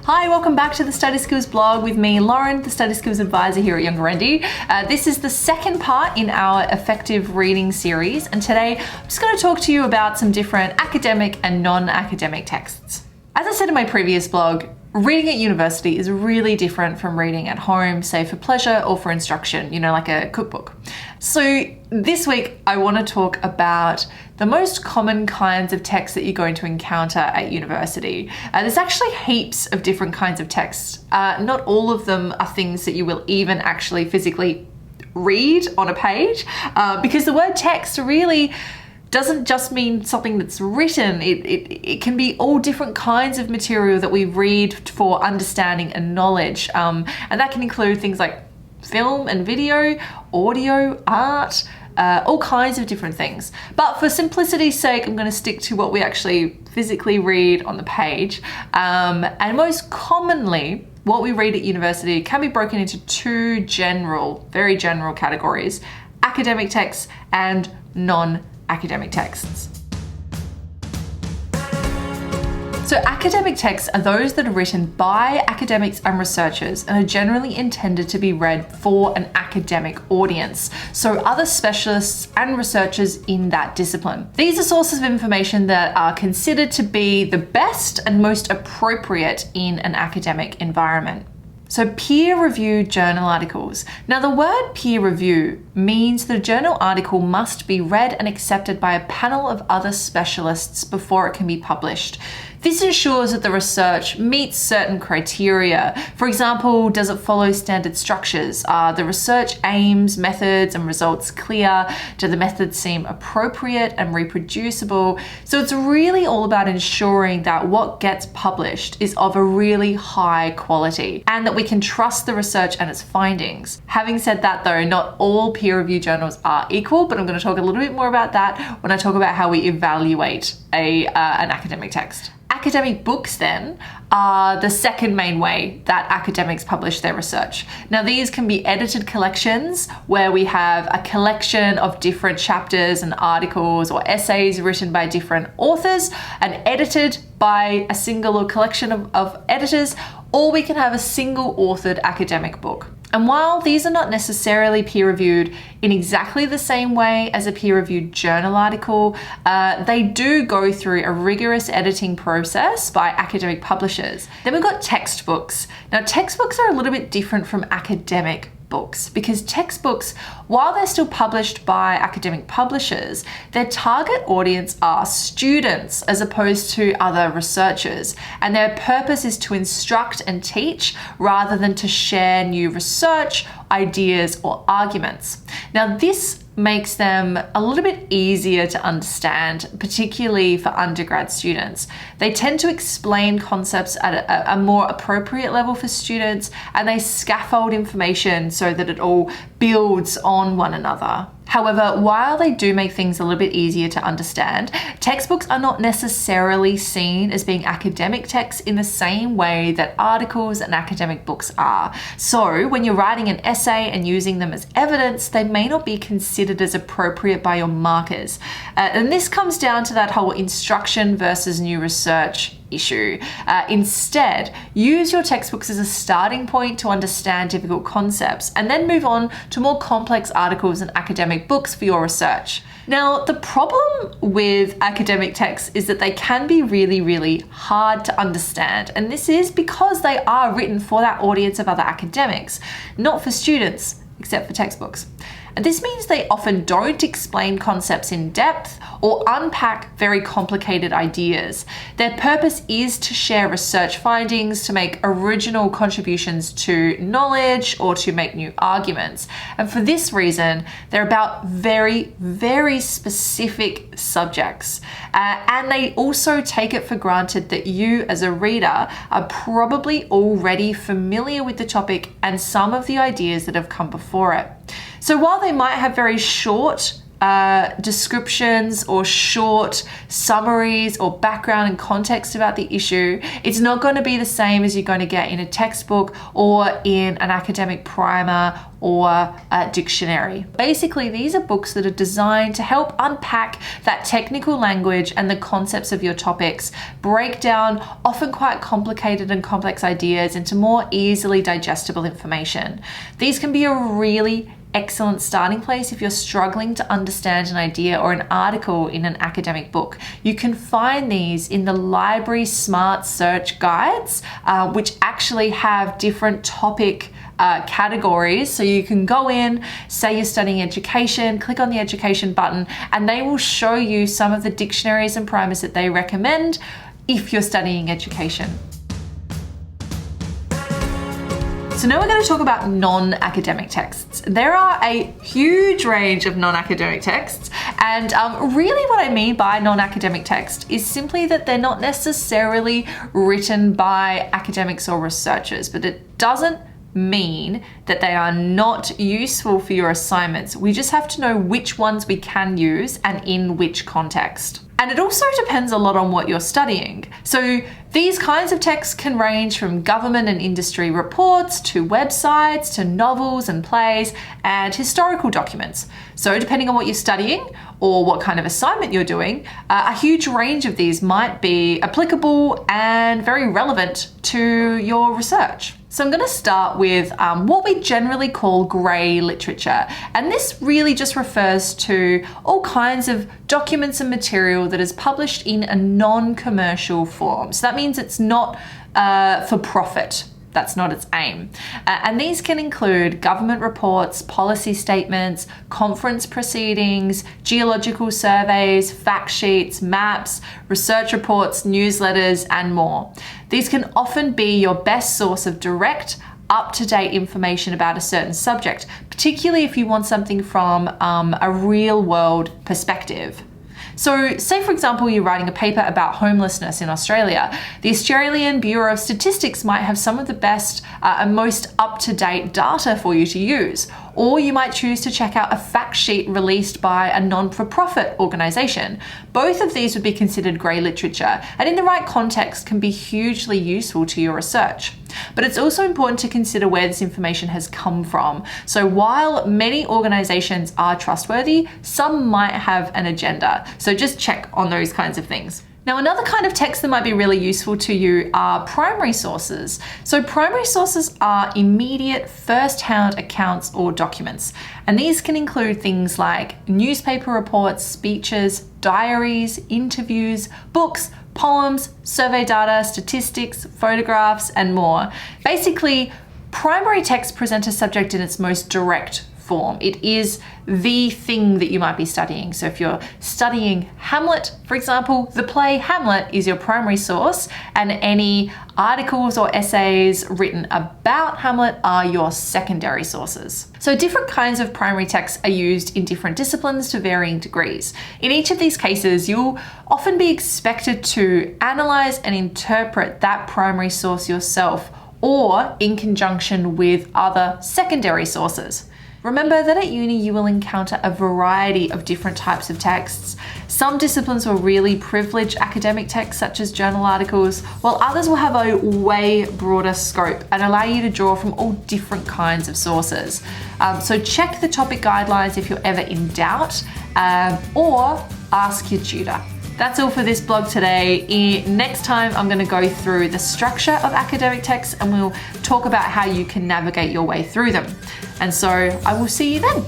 Hi, welcome back to the Study Skills blog with me, Lauren, the Study Skills Advisor here at Young Rendi. This is the second part in our effective reading series, and today I'm just going to talk to you about some different academic and non-academic texts. As I said in my previous blog, reading at university is really different from reading at home, say for pleasure or for instruction, like a cookbook. So this week I want to talk about the most common kinds of texts that you're going to encounter at university. There's actually heaps of different kinds of texts. Not all of them are things that you will even actually physically read on a page, because the word text really doesn't just mean something that's written. It can be all different kinds of material that we read for understanding and knowledge. And that can include things like film and video, audio, art, all kinds of different things. But for simplicity's sake, I'm going to stick to what we actually physically read on the page. And most commonly, what we read at university can be broken into two very general categories: academic texts and non-academic texts. So academic texts are those that are written by academics and researchers and are generally intended to be read for an academic audience, so other specialists and researchers in that discipline. These are sources of information that are considered to be the best and most appropriate in an academic environment. So peer-reviewed journal articles. Now the word peer review means that a journal article must be read and accepted by a panel of other specialists before it can be published. This ensures that the research meets certain criteria. For example, does it follow standard structures? Are the research aims, methods, and results clear? Do the methods seem appropriate and reproducible? So it's really all about ensuring that what gets published is of a really high quality and that we can trust the research and its findings. Having said that though, not all peer-reviewed journals are equal, but I'm going to talk a little bit more about that when I talk about how we evaluate an academic text. Academic books then are the second main way that academics publish their research. Now these can be edited collections where we have a collection of different chapters and articles or essays written by different authors and edited by a single collection of editors, or we can have a single authored academic book. And while these are not necessarily peer-reviewed in exactly the same way as a peer-reviewed journal article, they do go through a rigorous editing process by academic publishers. Then we've got textbooks. Now textbooks are a little bit different from academic books because textbooks, while they're still published by academic publishers, their target audience are students as opposed to other researchers, and their purpose is to instruct and teach rather than to share new research, ideas, or arguments. Now this makes them a little bit easier to understand, particularly for undergrad students. They tend to explain concepts at a more appropriate level for students, and they scaffold information so that it all builds on one another. However, while they do make things a little bit easier to understand, textbooks are not necessarily seen as being academic texts in the same way that articles and academic books are. So when you're writing an essay and using them as evidence, they may not be considered as appropriate by your markers. And this comes down to that whole instruction versus new research issue. Instead, use your textbooks as a starting point to understand difficult concepts and then move on to more complex articles and academic books for your research. Now, the problem with academic texts is that they can be really, really hard to understand. And this is because they are written for that audience of other academics, not for students, except for textbooks. And this means they often don't explain concepts in depth or unpack very complicated ideas. Their purpose is to share research findings, to make original contributions to knowledge, or to make new arguments. And for this reason, they're about very, very specific subjects. And they also take it for granted that you as a reader are probably already familiar with the topic and some of the ideas that have come before it. So while they might have very short descriptions or short summaries or background and context about the issue, it's not going to be the same as you're going to get in a textbook or in an academic primer or a dictionary. Basically, these are books that are designed to help unpack that technical language and the concepts of your topics, break down often quite complicated and complex ideas into more easily digestible information. These can be a really excellent starting place if you're struggling to understand an idea or an article in an academic book. You can find these in the library smart search guides, which actually have different topic categories. So you can go in, say you're studying education, click on the education button, and they will show you some of the dictionaries and primers that they recommend if you're studying education. So now we're going to talk about non-academic texts. There are a huge range of non-academic texts, and really what I mean by non-academic text is simply that they're not necessarily written by academics or researchers, but it doesn't mean that they are not useful for your assignments. We just have to know which ones we can use and in which context. And it also depends a lot on what you're studying. So these kinds of texts can range from government and industry reports to websites to novels and plays and historical documents. So depending on what you're studying or what kind of assignment you're doing, a huge range of these might be applicable and very relevant to your research. So I'm going to start with what we generally call grey literature. And this really just refers to all kinds of documents and material that is published in a non-commercial form. So that means it's not for profit. That's not its aim. And these can include government reports, policy statements, conference proceedings, geological surveys, fact sheets, maps, research reports, newsletters, and more. These can often be your best source of direct, up-to-date information about a certain subject, particularly if you want something from a real-world perspective. So say, for example, you're writing a paper about homelessness in Australia. The Australian Bureau of Statistics might have some of the best and most up-to-date data for you to use. Or you might choose to check out a fact sheet released by a non-for-profit organisation. Both of these would be considered grey literature, and in the right context can be hugely useful to your research. But it's also important to consider where this information has come from. So while many organisations are trustworthy, some might have an agenda. So just check on those kinds of things. Now, another kind of text that might be really useful to you are primary sources. So primary sources are immediate first-hand accounts or documents. And these can include things like newspaper reports, speeches, diaries, interviews, books, poems, survey data, statistics, photographs, and more. Basically, primary texts present a subject in its most direct form. It is the thing that you might be studying. So if you're studying Hamlet, for example, the play Hamlet is your primary source, and any articles or essays written about Hamlet are your secondary sources. So different kinds of primary texts are used in different disciplines to varying degrees. In each of these cases, you'll often be expected to analyze and interpret that primary source yourself or in conjunction with other secondary sources. Remember that at uni you will encounter a variety of different types of texts. Some disciplines will really privilege academic texts such as journal articles, while others will have a way broader scope and allow you to draw from all different kinds of sources. So check the topic guidelines if you're ever in doubt, or ask your tutor. That's all for this blog today. Next time I'm going to go through the structure of academic texts and we'll talk about how you can navigate your way through them. And so I will see you then.